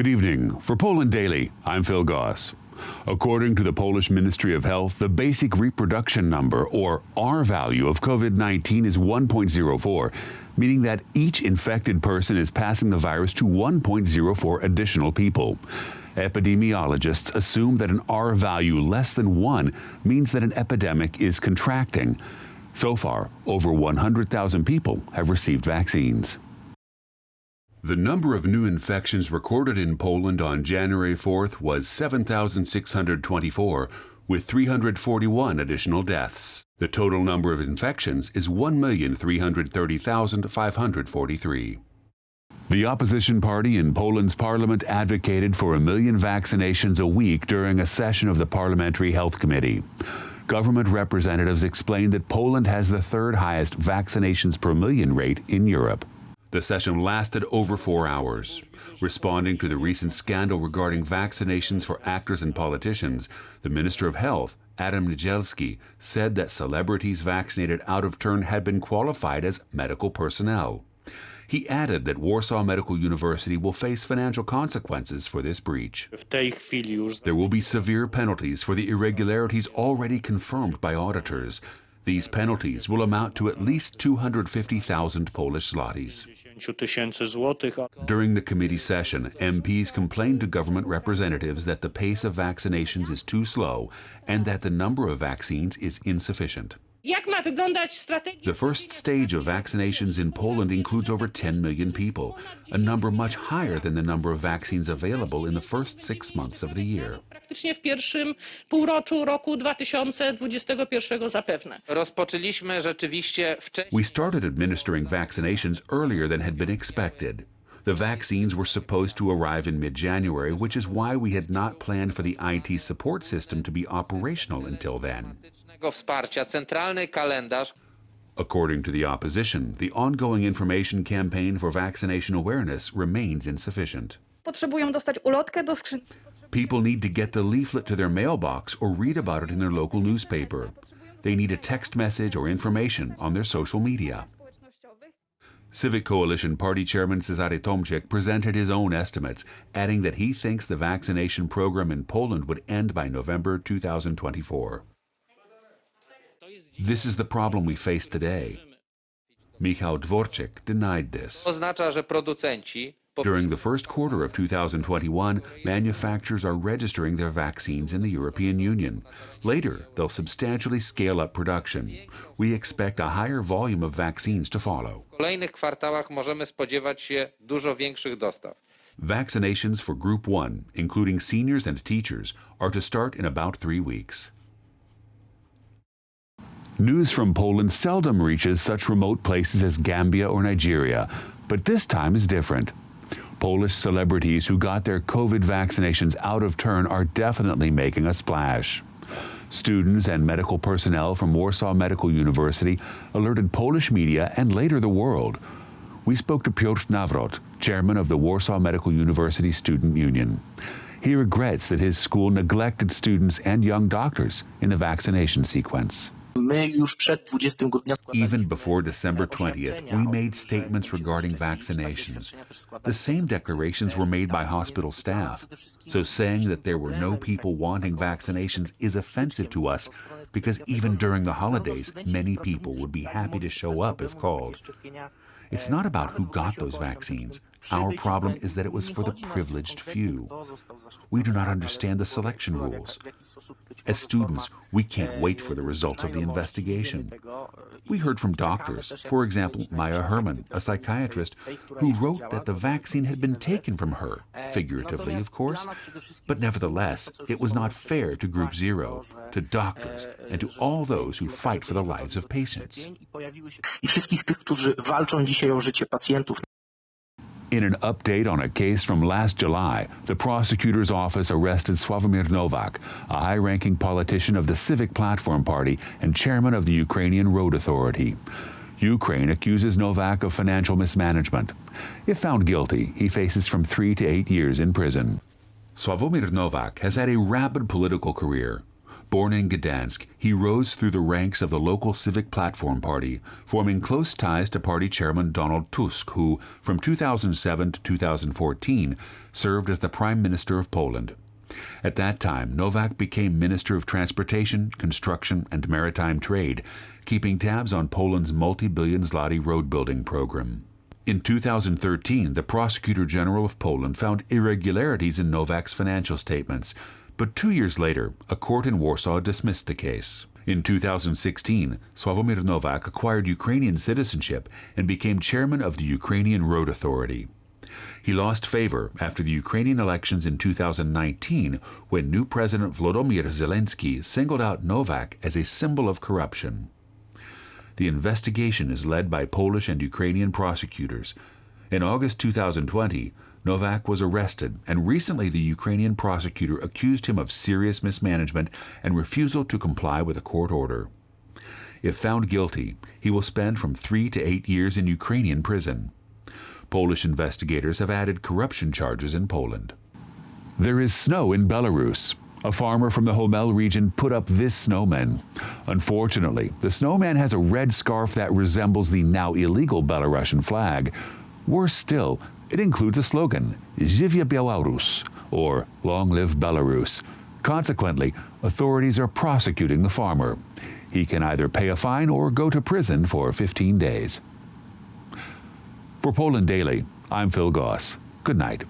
Good evening. For Poland Daily, I'm Phil Goss. According to the Polish Ministry of Health, the basic reproduction number, or R value, of COVID-19 is 1.04, meaning that each infected person is passing the virus to 1.04 additional people. Epidemiologists assume that an R value less than 1 means that an epidemic is contracting. So far, over 100,000 people have received vaccines. The number of new infections recorded in Poland on January 4th was 7,624, with 341 additional deaths. The total number of infections is 1,330,543. The opposition party in Poland's parliament advocated for 1 million vaccinations a week during a session of the Parliamentary Health Committee. Government representatives explained that Poland has the third highest vaccinations per million rate in Europe. The session lasted over 4 hours. Responding to the recent scandal regarding vaccinations for actors and politicians, the Minister of Health, Adam Niedzielski, said that celebrities vaccinated out of turn had been qualified as medical personnel. He added that Warsaw Medical University will face financial consequences for this breach. There will be severe penalties for the irregularities already confirmed by auditors. These penalties will amount to at least 250,000 Polish zlotys. During the committee session, MPs complained to government representatives that the pace of vaccinations is too slow and that the number of vaccines is insufficient. The first stage of vaccinations in Poland includes over 10 million people, a number much higher than the number of vaccines available in the first 6 months of the year. We started administering vaccinations earlier than had been expected. The vaccines were supposed to arrive in mid-January, which is why we had not planned for the IT support system to be operational until then. According to the opposition, the ongoing information campaign for vaccination awareness remains insufficient. People need to get the leaflet to their mailbox or read about it in their local newspaper. They need a text message or information on their social media. Civic Coalition Party Chairman Cezary Tomczyk presented his own estimates, adding that he thinks the vaccination program in Poland would end by November 2024. This is the problem we face today. Michał Dworczyk denied this. During the first quarter of 2021, manufacturers are registering their vaccines in the European Union. Later, they'll substantially scale up production. We expect a higher volume of vaccines to follow. Vaccinations for Group 1, including seniors and teachers, are to start in about 3 weeks. News from Poland seldom reaches such remote places as Gambia or Nigeria, but this time is different. Polish celebrities who got their COVID vaccinations out of turn are definitely making a splash. Students and medical personnel from Warsaw Medical University alerted Polish media and later the world. We spoke to Piotr Nawrot, chairman of the Warsaw Medical University Student Union. He regrets that his school neglected students and young doctors in the vaccination sequence. Even before December 20th, we made statements regarding vaccinations. The same declarations were made by hospital staff. So saying that there were no people wanting vaccinations is offensive to us because even during the holidays, many people would be happy to show up if called. It's not about who got those vaccines. Our problem is that it was for the privileged few. We do not understand the selection rules. As students, we can't wait for the results of the investigation. We heard from doctors, for example, Maya Herman, a psychiatrist, who wrote that the vaccine had been taken from her, figuratively, of course, but nevertheless, it was not fair to Group 0, to doctors, and to all those who fight for the lives of patients. In an update on a case from last July, the prosecutor's office arrested Sławomir Nowak, a high-ranking politician of the Civic Platform Party and chairman of the Ukrainian Road Authority. Ukraine accuses Nowak of financial mismanagement. If found guilty, he faces from 3 to 8 years in prison. Sławomir Nowak has had a rapid political career. Born in Gdansk, he rose through the ranks of the local Civic Platform Party, forming close ties to party chairman Donald Tusk, who, from 2007 to 2014, served as the Prime Minister of Poland. At that time, Nowak became Minister of Transportation, Construction, and Maritime Trade, keeping tabs on Poland's multi-billion zloty road-building program. In 2013, the Prosecutor General of Poland found irregularities in Nowak's financial statements, but 2 years later, a court in Warsaw dismissed the case. In 2016, Sławomir Nowak acquired Ukrainian citizenship and became chairman of the Ukrainian Road Authority. He lost favor after the Ukrainian elections in 2019, when new President Volodymyr Zelensky singled out Nowak as a symbol of corruption. The investigation is led by Polish and Ukrainian prosecutors. In August 2020, Nowak was arrested, and recently the Ukrainian prosecutor accused him of serious mismanagement and refusal to comply with a court order. If found guilty, he will spend from 3 to 8 years in Ukrainian prison. Polish investigators have added corruption charges in Poland. There is snow in Belarus. A farmer from the Homel region put up this snowman. Unfortunately, the snowman has a red scarf that resembles the now illegal Belarusian flag. Worse still, it includes a slogan, Żyje Białorus, or Long Live Belarus. Consequently, authorities are prosecuting the farmer. He can either pay a fine or go to prison for 15 days. For Poland Daily, I'm Phil Goss. Good night.